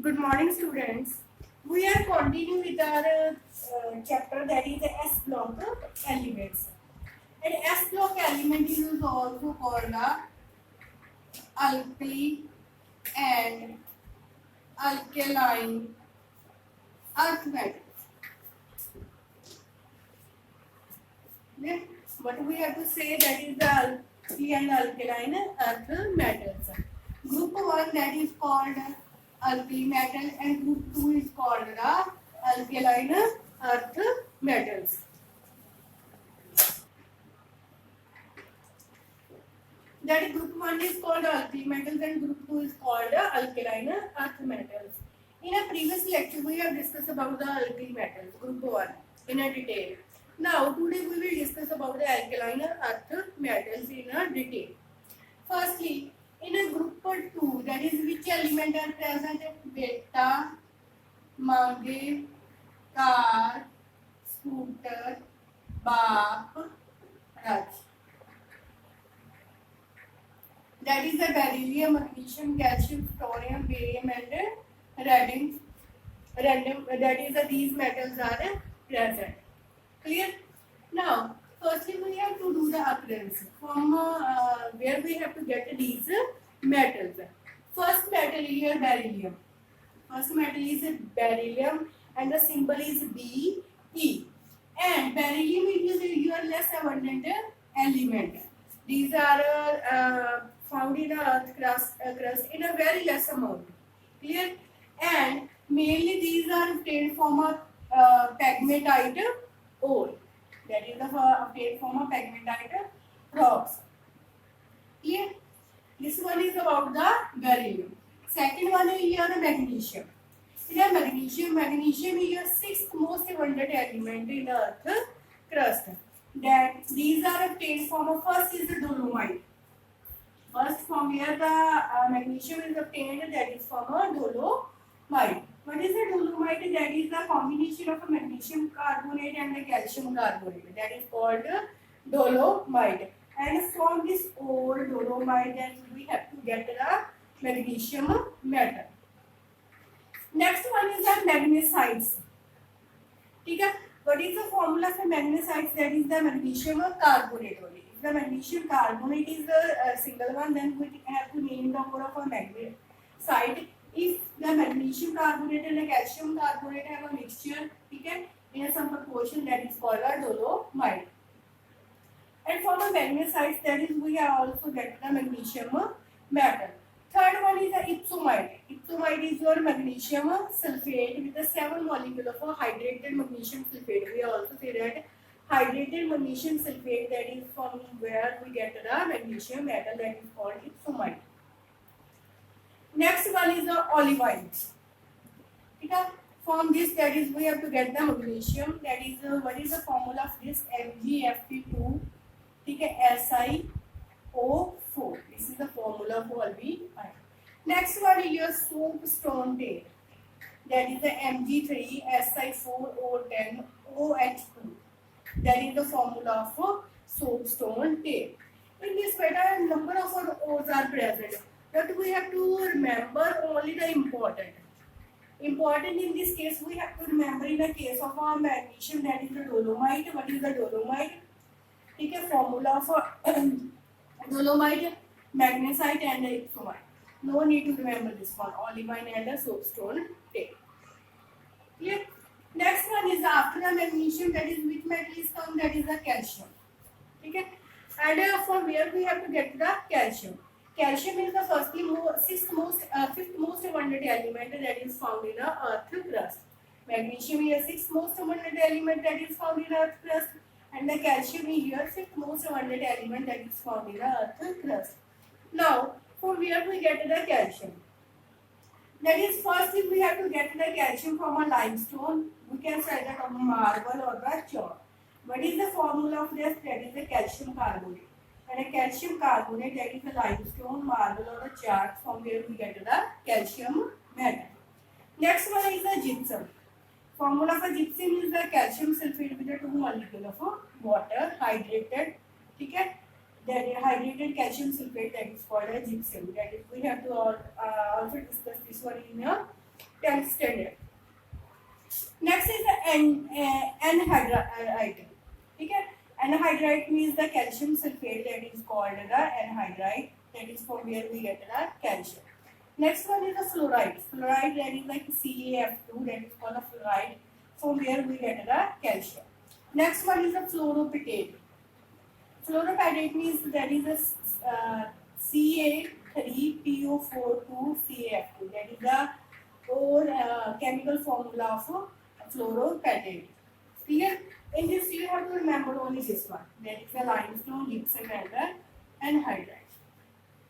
Good morning, students. We are continuing with our chapter that is the S block elements. And S block element is also called the alkali and alkaline earth metals. Okay? What we have to say that is the alkali and alkaline earth metals. Group 1 that is called alkali metal and group 2 is called the alkaline earth metals. That group 1 is called alkali metals and group 2 is called alkaline earth metals. In a previous lecture, we have discussed about the alkali metals, group 1, in a detail. Now, today we will discuss about the alkaline earth metals in a detail. Firstly, in a group 2, that is which element are present? Beta, manganese, tar, scooter, bark, raj. That is the beryllium, magnesium, calcium, thorium, barium, and radium. Random. That is these metals are present. Clear? Now, firstly we have to do the occurrence from where we have to get these metals. First metal here beryllium. First metal is beryllium, and the symbol is Be. And beryllium is your less abundant element. These are found in earth crust in a very less amount. Clear? And mainly these are obtained from a pegmatite ore. That is the obtained from a pegmatite rocks. Clear? This one is about the beryllium. Second one is here the magnesium. In magnesium is your sixth most abundant element in the earth crust. That these are obtained from a first is the dolomite. First from where the magnesium is obtained, that is from a dolomite. What is a dolomite? That is the combination of a magnesium carbonate and a calcium carbonate. That is called dolomite. And from this ore dolomite, then we have to get the magnesium metal. Next one is the magnesites. Okay? What is the formula for magnesites? That is the magnesium carbonate only. If the magnesium carbonate is the single one, then we have to name the ore of a magnesite. If the magnesium carbonate and the calcium carbonate have a mixture, okay, in some proportion, that is called a dolomite. And for the magnesites, that is we have also get the magnesium metal. Third one is the ipsomite. Ipsomite is your magnesium sulfate with the 7 molecule of a hydrated magnesium sulfate. We also say that hydrated magnesium sulfate, that is from where we get the magnesium metal, that is called ipsomite. Next one is the olivine. Okay? From this, that is we have to get the magnesium. That is what is the formula of this? MgFp2 SiO4. This is the formula for olivine. Next one is your soapstone tape. That is the Mg3Si4O10OH2. That is the formula for soapstone tape. In this beta, number of O's are present. But we have to remember only the important. Important in this case, we have to remember in the case of our magnesium, that is the dolomite. What is the dolomite? Take a formula for dolomite, magnesite, and ipsomite. No need to remember this one. Olivine and the soapstone tape. Clear? Next one is after the magnesium, that is which metal is come, that is the calcium. Okay? And from where we have to get the calcium. Calcium is the fifth most abundant element that is found in the earth crust. Magnesium is the sixth most abundant element that is found in the earth crust, and the calcium is your fifth most abundant element that is found in the earth crust. Now, from where we get the calcium? That is, first if we have to get the calcium from a limestone, we can say that of marble or the chalk. What is the formula of this? That is the calcium carbonate. And a calcium carbonate, that is the limestone, marble or the chalk, from where we get the calcium metal. Next one is the gypsum. Formula for gypsum is the calcium sulfate with the 2 molecule of water hydrated. Okay? That hydrated calcium sulfate, that is called a gypsum. That is, we have to also discuss this one in a 10th standard. Next is the anhydrite. Okay, anhydrite means the calcium sulfate, that is called the anhydrite. That is from where we get the calcium. Next one is the fluoride. Fluoride, that is like CaF2, that is called a fluoride, from where we get the calcium. Next one is the fluoropitate. Fluoropitate means that is a Ca3PO42CaF2. That is the chemical formula of fluoropitate. Clear? In this you have to remember only this one. That is the limestone, gypsum, and anhydrite.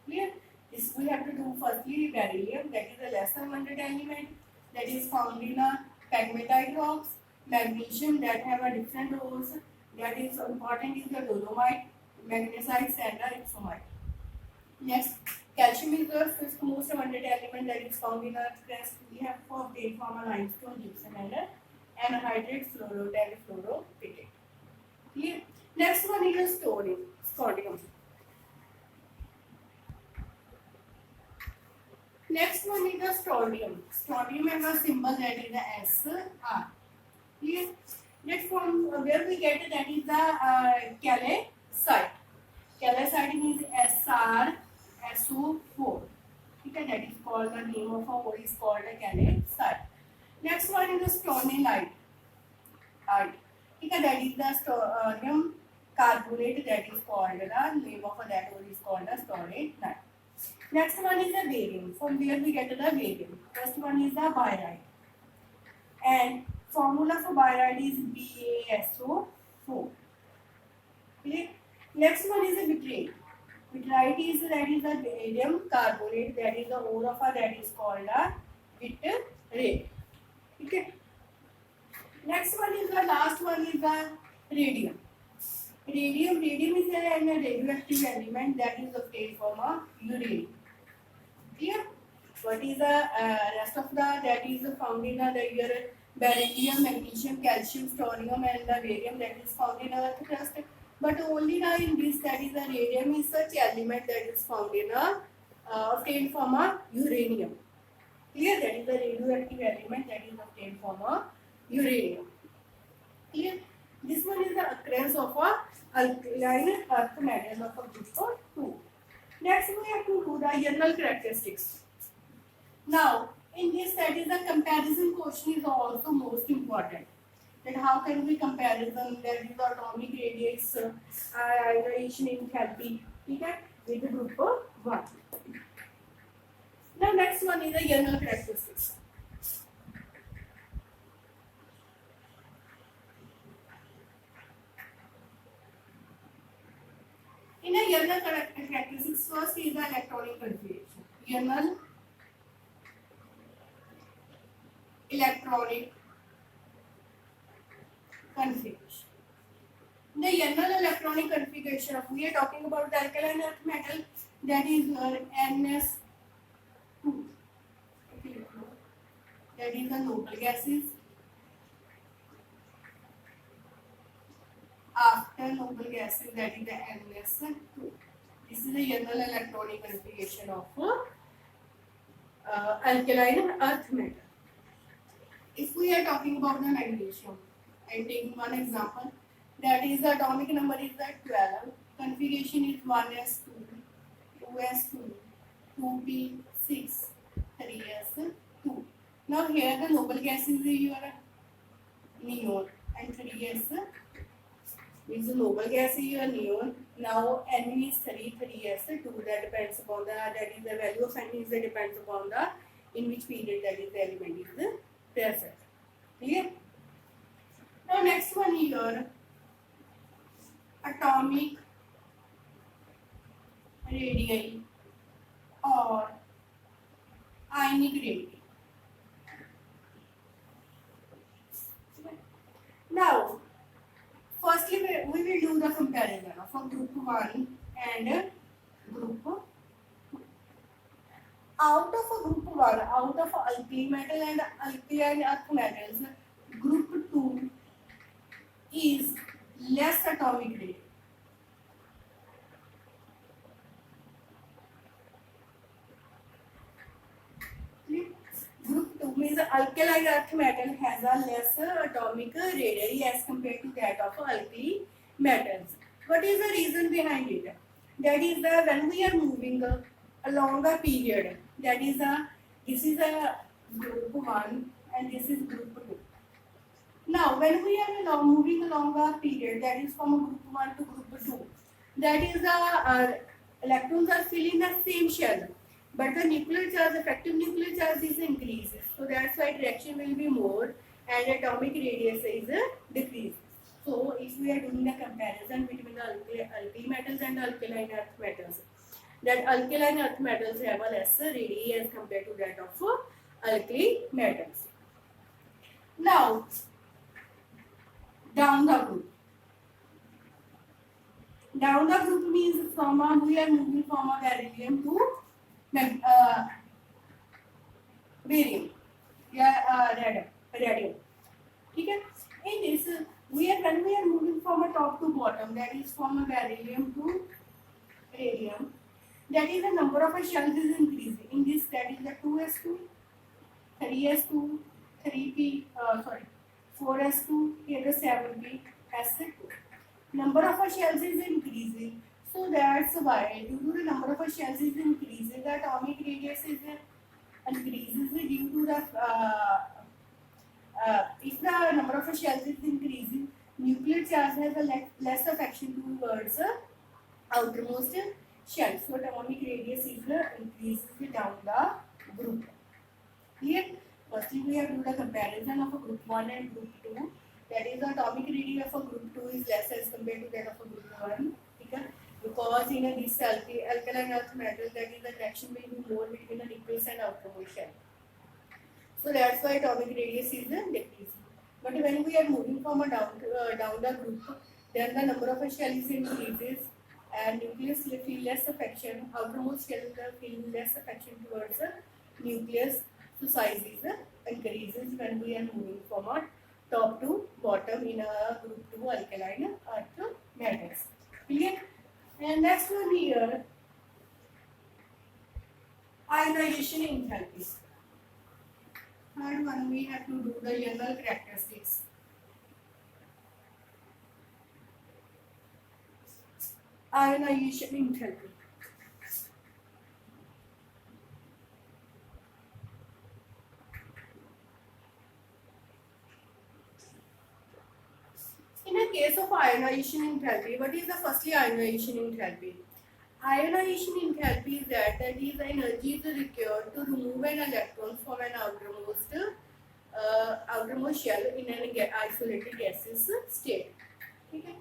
Clear? This we have to do firstly beryllium. That is a lesser wondered element that is found in a pegmatite rocks. Magnesium, that have a different roles. That is important is the dolomite, magnesite, and the epsomite. Next, calcium is the fifth most abundant element that is found in earth crust. We have obtained from a limestone, gypsum, and anhydrite, fluoride, and fluoropitate. Clear? Next one is sodium. Next one is the strontium. Strontium has a symbol that is the SR. Clear? Next from where we get it, that is the calcite. Calcite means SrSO4. Okay, that is called the name of our is called a calcite. Next one is the stronilite. Okay, that is the sodium carbonate, that is called the name of that ore is called the stronilite. Next one is the barium. From where we get the barium. First one is the birite. And formula for birite is BaSO4. Okay. Next one is the bitrate. Bitrite is that is the barium carbonate, that is the ore of that is called a bitrate. Okay. Next one is the last one is the radium. Radium is a radioactive element that is obtained from a uranium. Clear? What is the rest of the that is found in your beryllium, magnesium, calcium, strontium, and the barium that is found in earth crust. But only now in this that is the radium is such element that is found in obtained from a uranium. Clear? That is the radioactive element that is obtained from a uranium. Clear? This one is the occurrence of a alkaline earth metal of a group of 2. Next we have to do the general characteristics. Now in this that is the comparison question is also most important. That how can we comparison that is the atomic radius, ionization enthalpy, okay, with the group of 1. Now next one is the general characteristics. In a general characteristics, first is the electronic configuration. General electronic configuration. The general electronic configuration of we are talking about the alkaline earth metal, that is NS2. That is the noble gases. After noble gases, that is the NS2. This is the general electronic configuration of alkaline earth metal. If we are talking about the magnesium, I am taking one example. That is the atomic number is the 12. Configuration is 1s2, 2s2, 2p6, 3s2. Now here the noble gas is your neon and 3s means the noble gas is your neon. Now N is 3s2. That depends upon the that is the value of N is that depends upon the in which period that is the element is present. Clear? Now next one is your atomic radii or ionic radii. Now firstly we will do the comparison of group 1 and group 2. Out of a group 1, out of alkali metal and alkaline earth metals, group 2 is less atomic rate. Group 2 means alkaline earth metal has a less atomic radii as compared to that of alkali metals. What is the reason behind it? That is the when we are moving along a period, that is a this is a group 1 and this is group 2. Now, when we are moving along a period, that is from a group 1 to group 2, that is the electrons are filling the same shell, but the nuclear charge, effective nuclear charge is increased. So that's why direction will be more and atomic radius is decreased. So if we are doing the comparison between the alkali metals and alkaline earth metals, that alkaline earth metals have a lesser radii as compared to that of alkali metals. Now, down the group. Down the group means from we are moving from a beryllium to barium, radium. Okay? In this, when we are moving from a top to bottom, that is from a beryllium to radium, that is the number of shells is increasing. In this, that is the 2s2, 3s2, 3p, 4s2, here the 7p, s2. Number of shells is increasing. So that's why due to the number of shells is increasing, the atomic radius is increases due to the if the number of shells is increasing, nuclear charge has a less affection towards the outermost shell. So atomic radius is increases down the group. Here, firstly we have to do the comparison of a group 1 and group 2. That is the atomic radii of a group 2 is less as compared to that of a group 1. Okay? Because in a this alkaline earth metal, that is the attraction will be more between the nucleus and outermost shell. So that's why atomic radius is decreasing. But when we are moving from a down the group, then the number of shells increases and nucleus will feel less affection. Outermost shell will feel less affection towards the nucleus. So size is increases when we are moving from a top to bottom in a group 2 alkaline earth metals. Clear? And next one here, ionization enthalpy. Third one we have to do the Young's characteristics. Ionization enthalpy. In a case of ionization enthalpy, what is the firstly ionization enthalpy? Ionization enthalpy is that is the energy is required to remove an electron from an outermost shell in an isolated gaseous state. Okay.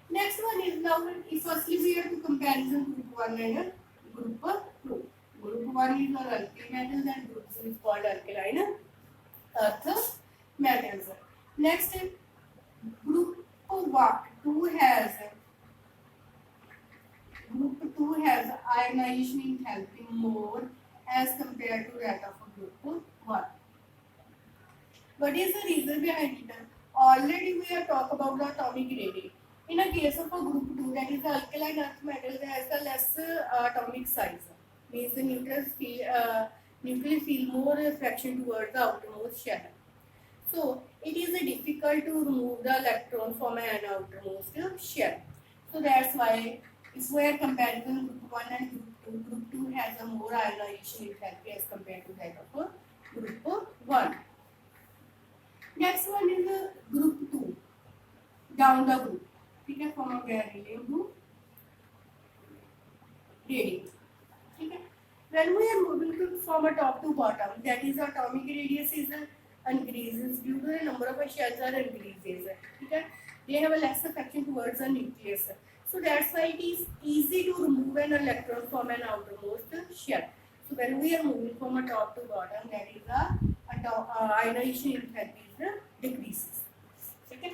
Next one is now firstly we have to comparison group 1 and group 2. Group 1 is our alkali metals and group 2 is called alkaline earth metals. Next, group 2 has ionization enthalpy more as compared to that of a group 1. What is the reason behind it? Already we have talked about the atomic radii. In a case of a group 2, that is the alkaline earth metal, that has a less atomic size. Means the nucleus feel more attraction towards the outermost shell. So it is difficult to remove the electron from an outermost shell. So that's why if we are comparing group 1 and group 2 has a more ionization enthalpy as compared to that of a group 1. Next one is group 2, down the group. Okay, from a beryllium to radium. Okay. When we are moving from a top to bottom, that is atomic radius is increases due to the number of shells are increases. Okay. They have a less affection towards the nucleus. So that's why it is easy to remove an electron from an outermost shell. So when we are moving from a top to bottom, that is ionization enthalpy decreases. Okay.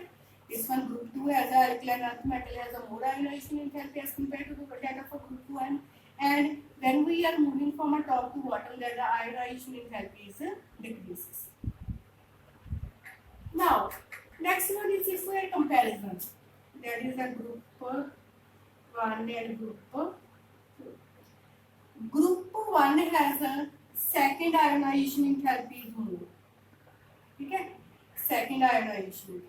This one group 2 has a alkaline earth metal has a more ionization enthalpy as compared to that of a group 1. And when we are moving from a top to bottom, that the ionization enthalpy is decreases. Now, next one is if we are comparison. That is a group 1 and group 2. Group 1 has a second ionization enthalpy is more. ठीक है, second ionization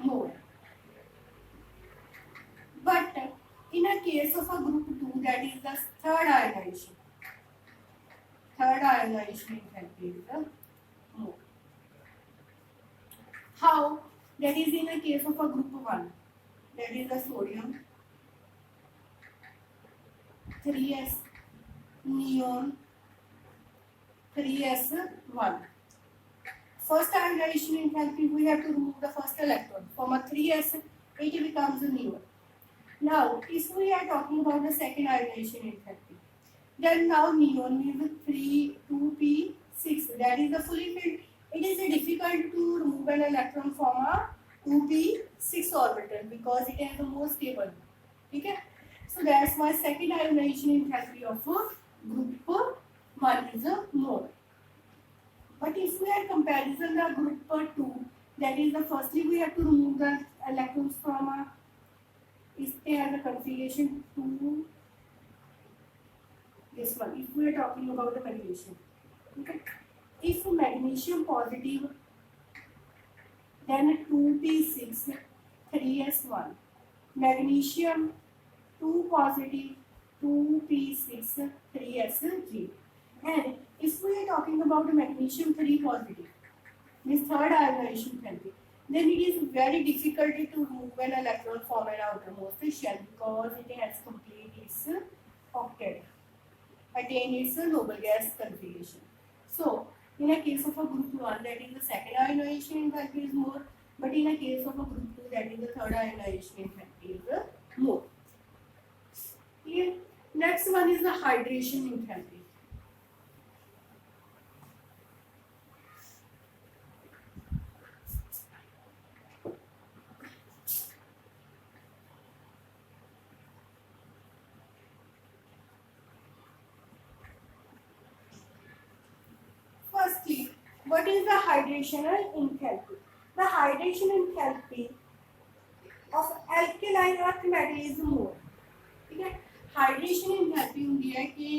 more. But in a case of a group 2, that is the third ionization enthalpy is the more. How? That is in a case of a group 1, that is the sodium, 3s, neon, 3s1. First ionization enthalpy, we have to remove the first electron. From a 3s, it becomes a neon. Now, if we are talking about the second ionization enthalpy, then now neon means 2p6. That is the fully filled. It is difficult to remove an electron from a 2p6 orbital because it has a more stable. Okay? So that's why second ionization enthalpy of group 1 is more. But if we are comparison the group 2, that is the firstly we have to remove the electrons from a, if they have a configuration 2, this one, if we are talking about the configuration. Okay. If magnesium positive, then 2p6, 3s1. Magnesium 2 positive, 2p6, 3s3. And if we are talking about magnesium 3 positive, this third ionization enthalpy, then it is very difficult to remove an electron from an outermost shell because it has complete its octet, attain its noble gas configuration. So, in a case of a group 1, that is the second ionization enthalpy is more, but in a case of a group 2, that is the third ionization enthalpy is more. Here, next one is the hydration enthalpy. Firstly, what is the hydration enthalpy? The hydration enthalpy of alkaline earth metal is more. ठीक है, hydration enthalpy होती है कि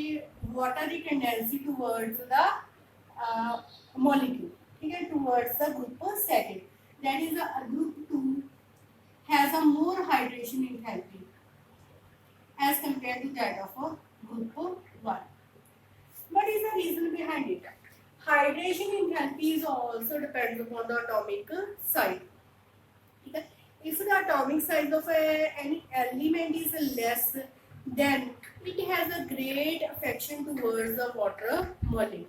water की tendency towards the molecule, ठीक है, towards the group second, that is the group 2 has a more hydration enthalpy as compared to that of a group 1. What is the reason behind it? Hydration enthalpy is also depends upon the atomic size. ठीक है, if the atomic size of any element is less, then it has a great affection towards the water molecule.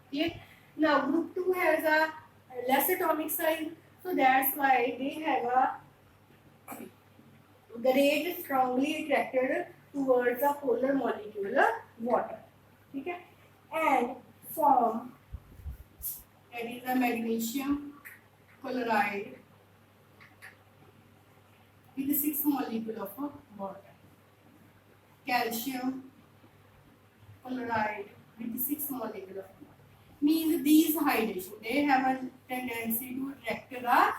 Okay? Now group 2 has a less atomic size, so that's why they have a great strongly attracted towards the polar molecule water. Okay? And form, that is the magnesium chloride with 6 molecule of water, calcium chloride with 6 molecule of water. Means these hydration, they have a tendency to attract the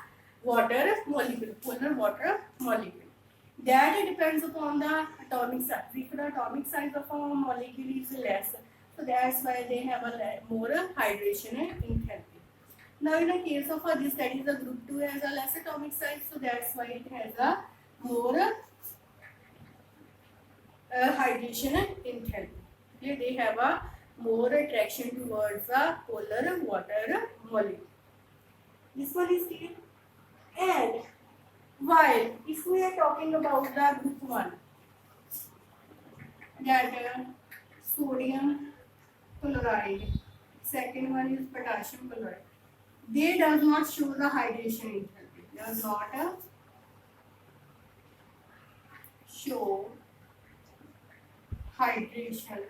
water molecule, polar water molecule. That depends upon the atomic size. If the atomic size of a molecule is less, so that's why they have a more hydration enthalpy. Now in the case of this, that is the group 2 has a less atomic size, so that's why it has a more hydration enthalpy. Okay, they have a more attraction towards the polar water molecule. This one is clear. And while if we are talking about the group 1, that sodium chloride, second one is potassium chloride, they does not show the hydration enthalpy, does not show hydration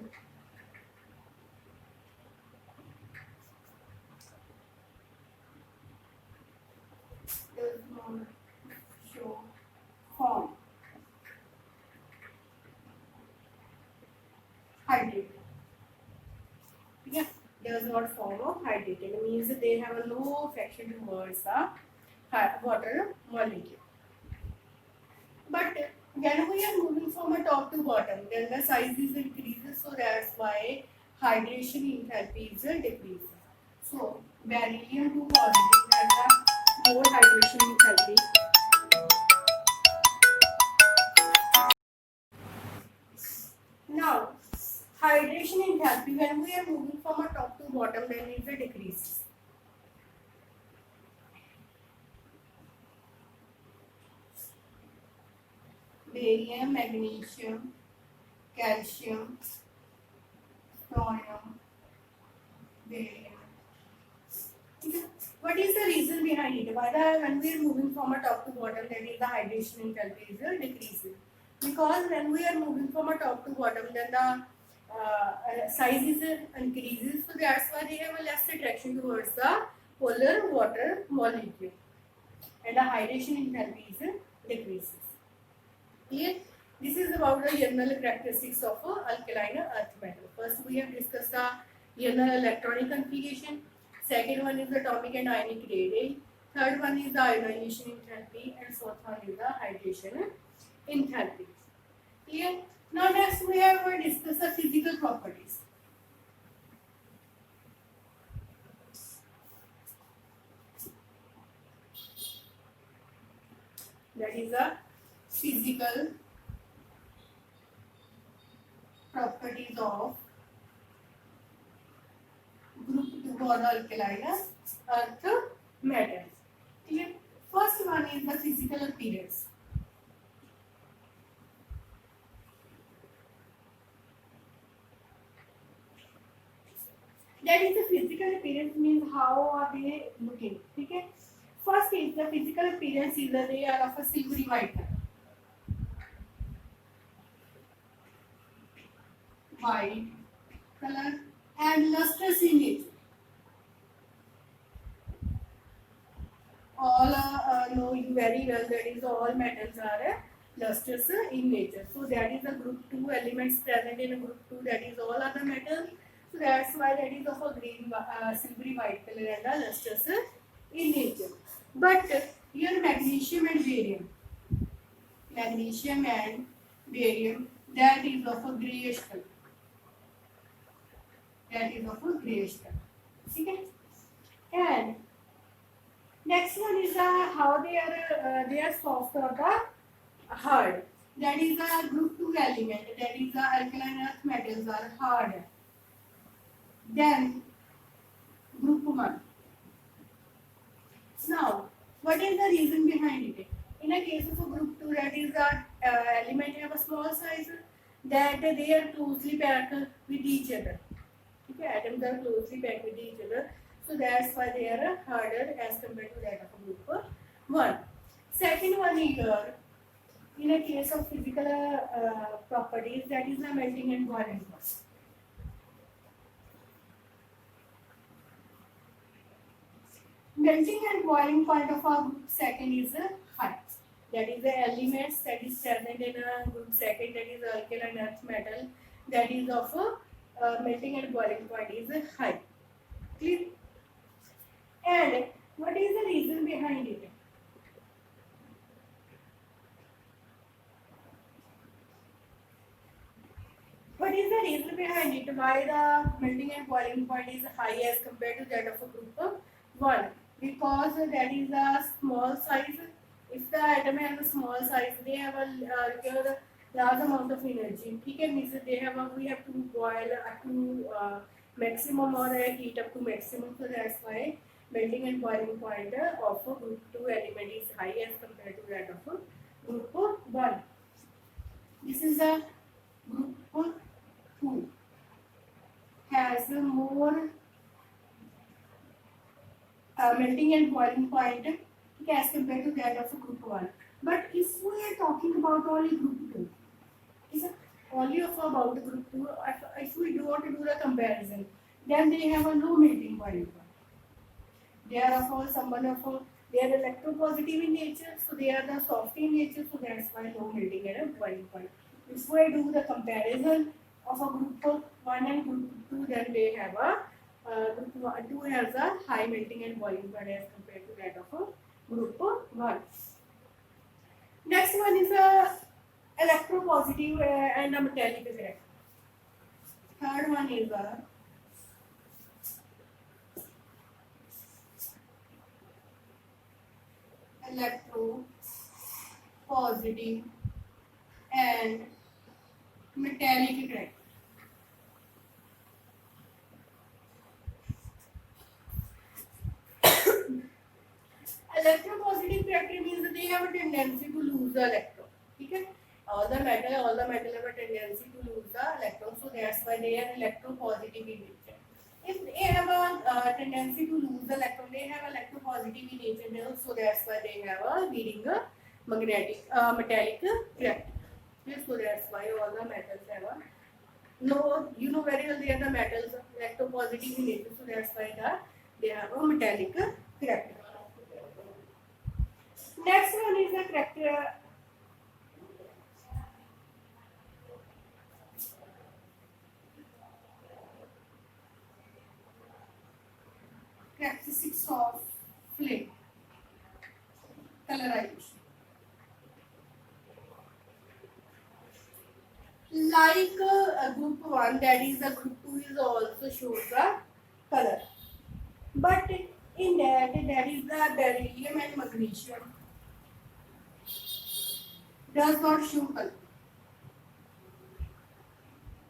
does not show form hydrated. Yeah, does not form of hydrated, means they have a low affection towards the water molecule. But when we are moving from a top to bottom, then the size is increases, so that's why hydration enthalpy is decreased. So beryllium 2 positive has a more hydration enthalpy. Now hydration enthalpy, when we are moving from a top to bottom, then it will decrease. Barium, magnesium, calcium, thorium, barium. What is the reason behind it? Why when we are moving from a top to bottom, then the hydration enthalpy is decreasing? Because when we are moving from a top to bottom, then the size is increases, so that's why they have a less attraction towards the polar water molecule, and the hydration enthalpy is decreases. Clear? This is about the general characteristics of alkaline earth metal. First, we have discussed the general electronic configuration. Second one is the atomic and ionic radii. Third one is the ionization enthalpy, and fourth one is the hydration enthalpy. Clear? Now next we have discussed the physical properties. That is the physical properties of group 2 or alkaline earth metals. Clear? First one is the physical appearance. That is the physical appearance, means how are they looking. Okay? First is the physical appearance is that they are of a silvery white color. White color and lustrous in nature. All know you very well that is all metals are lustrous in nature. So that is the group 2 elements present in a group 2, that is all other metals. So that's why that is of a green, silvery white color and a lustrous in nature. But here magnesium and barium, that is of a grayish color. Okay? And next one is how they are soft or the hard. That is a group 2 element. That is the alkaline earth metals are hard. Then group 1. Now, what is the reason behind it? In a case of a group 2, that is the element have a small size, that they are closely packed with each other. Okay, atoms are closely packed with each other, so that's why they are harder as compared to that of a group 1. Second one here, in a case of physical properties, that is the melting and boiling point. Melting and boiling point of our group 2 is high. That is the elements that is present in a group 2, that is alkaline earth metal, that is of melting and boiling point is high. Clear? And what is the reason behind it? What is the reason behind it? Why the melting and boiling point is high as compared to that of a group 1? Because that is a small size. If the atom has a small size, they have a large amount of energy. Okay, means they have we have to boil up to maximum or heat up to maximum. So that's why melting and boiling point of a group 2 element is high as compared to that of a group 1. This is a group 2 has a more melting and boiling point as compared to that of a group 1. But if we are talking about only group 2, is only of about group 2, if we do want to do the comparison, then they have a low melting boiling point. They are they are electropositive in nature, so they are the soft in nature, so that's why low melting and boiling point. If we do the comparison of a group 1 and group 2, then they have a group 2 has a high melting and boiling point as compared to that of a group 1. Next one is a electropositive and a metallic effect. Third one is a positive and metallic character. Electropositive character means that they have a tendency to lose the electron. Okay? All the metal have a tendency to lose the electron, so that's why they are electropositive in nature. If they have a tendency to lose the electron, they have electropositive in nature, so that's why they have a leading metallic character. Yes, so that's why all the metals have a no, you know very well they are the metals electropositive in nature, so that's why they have a metallic character. Next one is the characteristics of flame colorization. Like group 1, that is the group 2 is also shows the color. But in that is the beryllium and magnesium does not show color.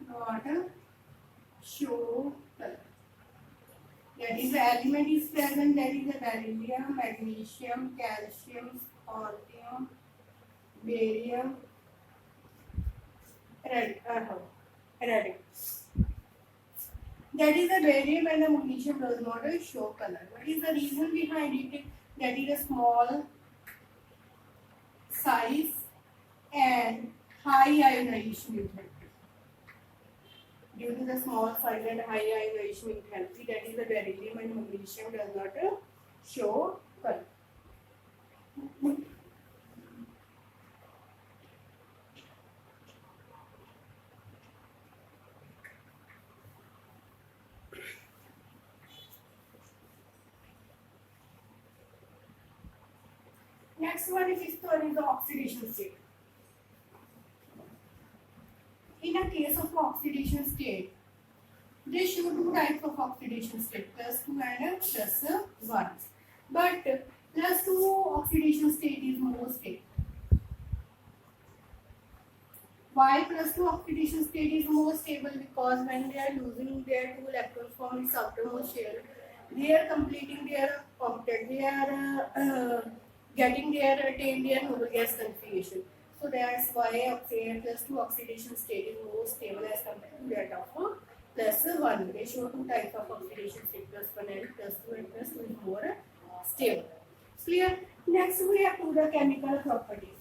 Not show color. That is the element is present, that is the beryllium, magnesium, calcium, scorpium, barium, radium. That is the barium and the magnesium does not show color. What is the reason behind it? That is a small size and high ionization enthalpy. Due to the small size and high ionization enthalpy, that is the beryllium and magnesium does not show color. Next one is the oxidation state. In a case of oxidation state, they show two types of oxidation state, +2 and +1. But +2 oxidation state is more stable. Why +2 oxidation state is more stable? Because when they are losing their 2 electrons from its outermost shell, they are completing their octet. They are attain their noble gas configuration. So that's why +2 oxidation state is more stable as compared to that of +1. They show two types of oxidation state, +1 and +2, and +2 is more stable. Clear? Next we have to the chemical properties.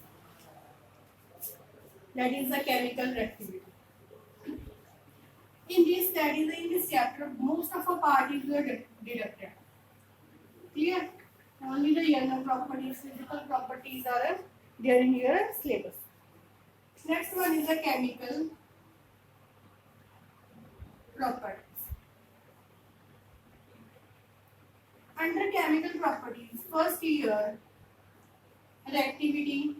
That is the chemical reactivity. In this chapter, most of our parties were deducted. Clear? Only the general properties, physical properties are there in your syllabus. Next one is the chemical properties. Under chemical properties, first here, reactivity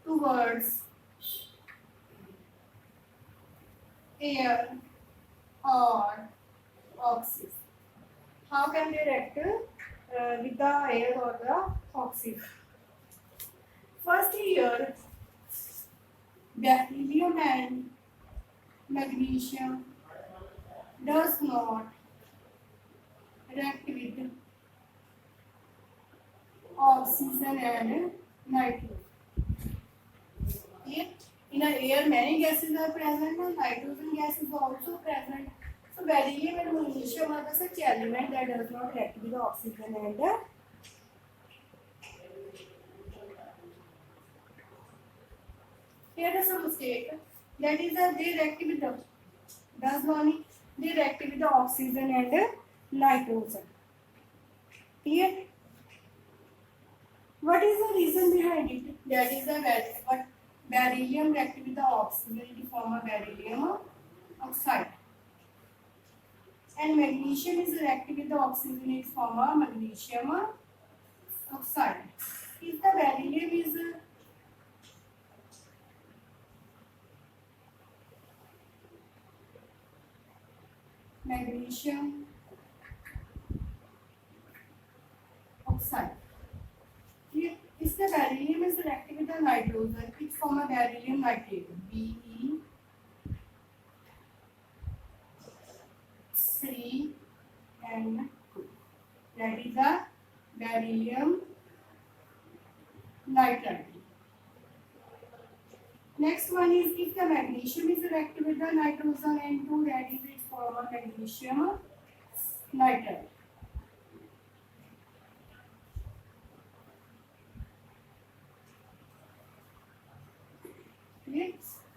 towards air or oxygen. How can they react with the air or the oxygen? First here, beryllium and magnesium does not react with oxygen and nitrogen. Here, in the air, many gases are present and nitrogen gas is also present. So, beryllium and magnesium are the such element that does not react with the oxygen and here is some mistake. That is that they react with the they react with the oxygen and nitrogen. Clear? What is the reason behind it? That is the beryllium react with the oxygen to form a beryllium oxide. And magnesium is reactive with the oxygen, it form a magnesium oxide. If the beryllium is magnesium oxide, hydrogen, it form a beryllium nitrate, Be3N2. That is a beryllium nitrate. Next one is if the magnesium is reacted with the nitrogen N2, that is it form a magnesium nitrate.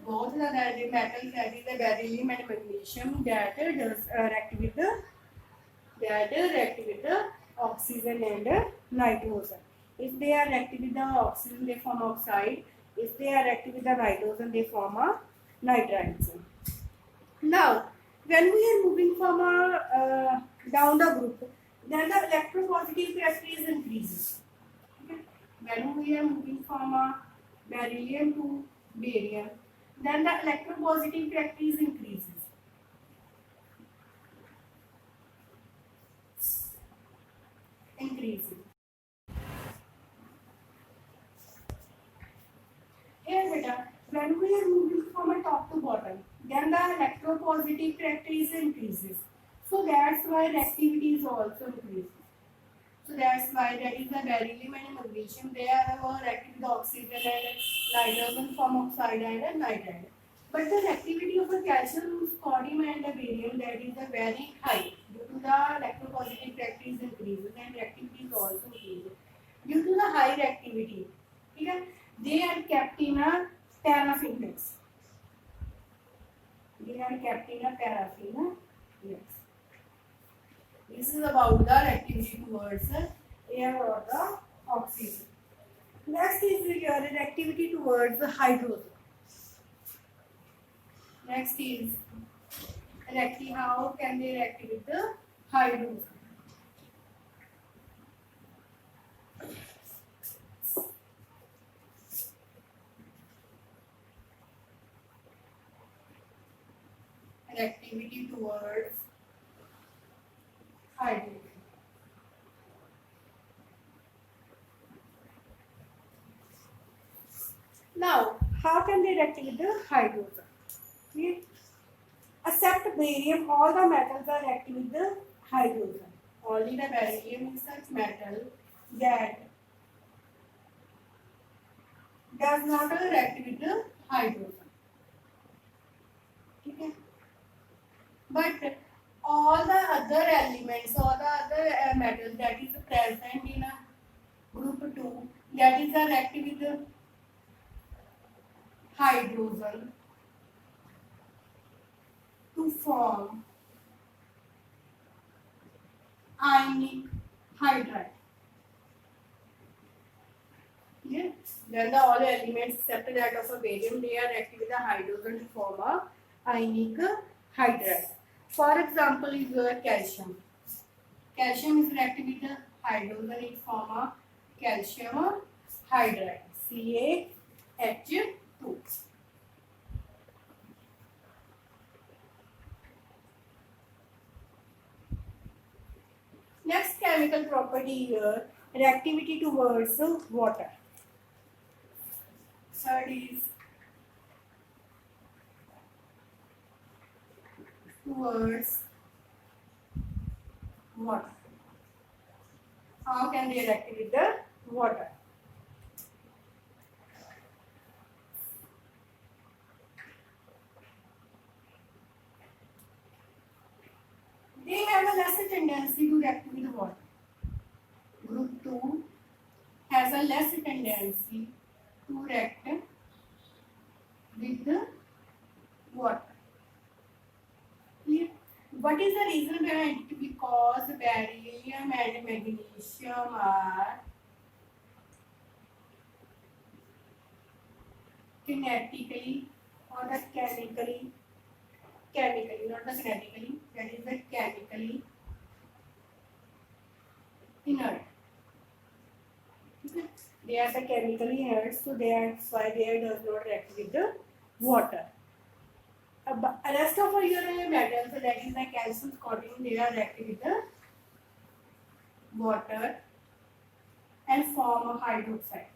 Both the metals, that is the beryllium and magnesium, that react with the oxygen and nitrogen. If they are reactive with the oxygen, they form oxide. If they are reactive with the nitrogen, they form a nitrides. Now, when we are moving from down the group, then the electropositive characteristics increases. Okay? When we are moving from beryllium to barium, then the electropositive characteristics increases. Here beta, when we are moving from a top to bottom, then the electropositive characteristics increases. So that's why reactivity is also increases. So that's why that is the beryllium and magnesium. They are reactive with oxygen and nitrogen form oxide and nitride. But the reactivity of the calcium, sodium and the barium, that is very high due to the electropositive characteristics increases and reactivity is also increases. Due to the high reactivity, they are kept in a paraffin mix. They are kept in a paraffin mix. This is about the reactivity towards air or the oxygen. Next is your reactivity towards the hydrogen. Next is how can they react with the hydrogen? Reactivity towards hydrogen. Now, how can they react with the hydrogen? Okay. Except barium, all the metals are reacting with the hydrogen. Only the beryllium is such metal that does not react with the hydrogen. Okay. But all the other elements, all the other metals that is present in a group 2, that is reactive with the hydrogen to form ionic hydride. Yeah. Then the all elements except that of a barium, they are reactive with the hydrogen to form a ionic hydride. For example, is your calcium. Calcium is reactive with the hydrogen, it form a calcium hydride, CaH2. Next chemical property here, reactivity towards water. Third is towards water. How can they react with the water? They have a lesser tendency to react with water. Group 2 has a less tendency to react with the water. Clear? What is the reason behind it? Because beryllium and magnesium are kinetically or the chemically, not the kinetically, that is the chemically inert. Okay. They are the chemically inert, so that's why they does not react with the water. Rest of your metals, that is the calcium, sodium, they are reactive with the water and form a hydroxide.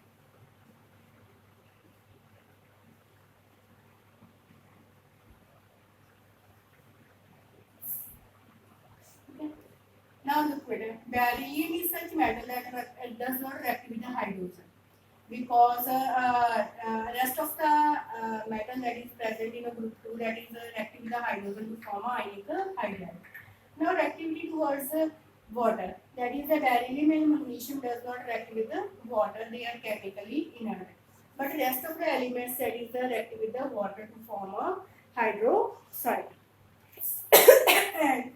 Beryllium is such metal that does not react with the hydrogen because rest of the metal that is present in a group 2 that is reacting with the hydrogen to form a ionic hydride. Now reactivity towards water, that is the beryllium and magnesium does not react with the water, they are chemically inert. But rest of the elements that is the react with the water to form a hydroxide. And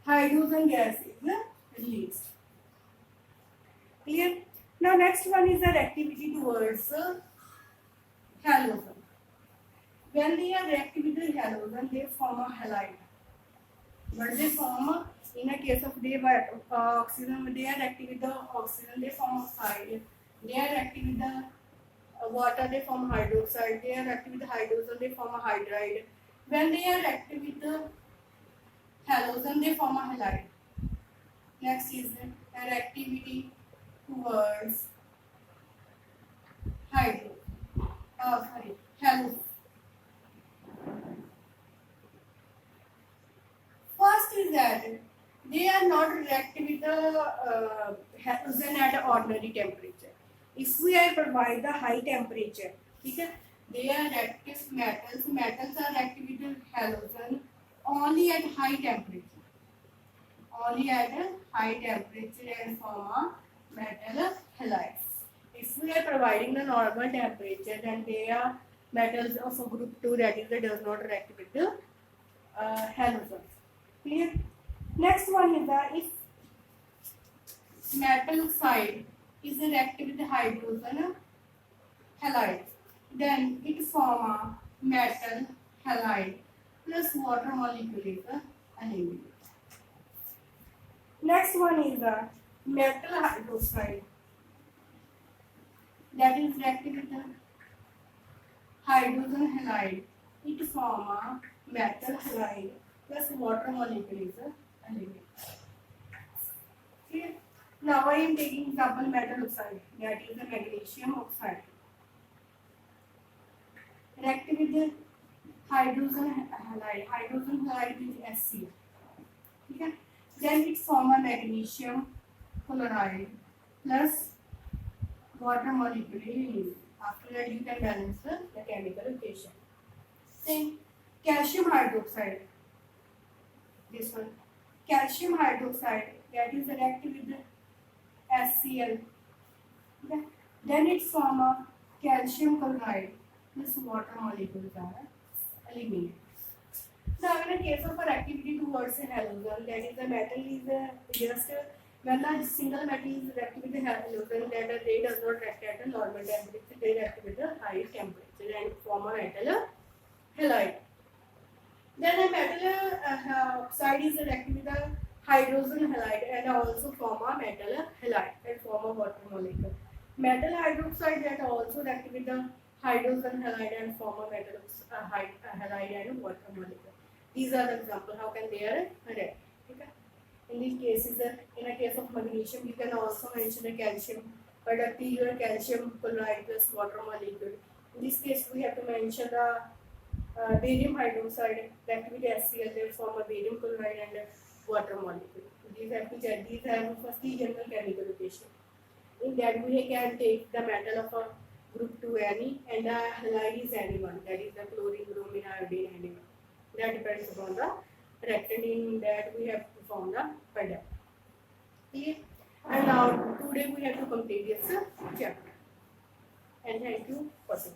hydrogen gas is released. Clear? Now next one is the reactivity towards halogen. When they are reactive with the halogen, they form a halide. But they form, in a case of they oxygen, they are reactive with the oxygen, they form oxide. They are reactive with the water, they form hydroxide. They are reactive with the hydrogen, they form a hydride. When they are reactive with the halogen, they form a halide. Next is the reactivity towards halogen. First is that they are not reactive with the halogen at ordinary temperature. If we provide the high temperature, okay, they are reactive metals. Metals are reactive with the halogen only at high temperature. Only at a high temperature and form a metal halides. If we are providing the normal temperature, then they are metals of a group 2 that is that does not react with the halogens. Clear? Next one is that if metal side is reactive with the hydrogen halide, then it form a metal halide plus water molecule is eliminated. Next one is the metal hydroxide that is reactive with the hydrogen halide. It form a metal halide plus water molecule is eliminated. Okay. Now I am taking example metal oxide, that is the magnesium oxide. Reactive with the hydrogen halide is HCl. Okay. Then it form a magnesium chloride plus water molecule. After that you can balance the chemical equation. Then calcium hydroxide. This one, calcium hydroxide, that is reactive with the HCl. Okay. Then it form a calcium chloride plus water molecules are eliminated. Now, in a case of a reactivity towards a halogen, that is the metal is just when a single metal is reactive with the halogen, that they does not react at a normal temperature, they react with a high temperature and form a metal halide. Then a metal oxide is reactive with the hydrogen halide and also form a metal halide and form a water molecule. Metal hydroxide that also react with the hydrogen halide and form a metal halide and water molecule. These are the examples how can they are react. Okay. In these cases, in a case of magnesium, you can also mention a calcium, but a pure calcium chloride plus water molecule. In this case, we have to mention the barium hydroxide that with HCl they form a barium chloride and a water molecule. These have firstly general chemical equation. In that we can take the metal of a group 2 any and the halide is anyone, that is the chlorine, bromine, iodine, anyone. That depends upon the reactant. In that we have to form the product. Okay. And now today we have to complete this chapter. And thank you for listening.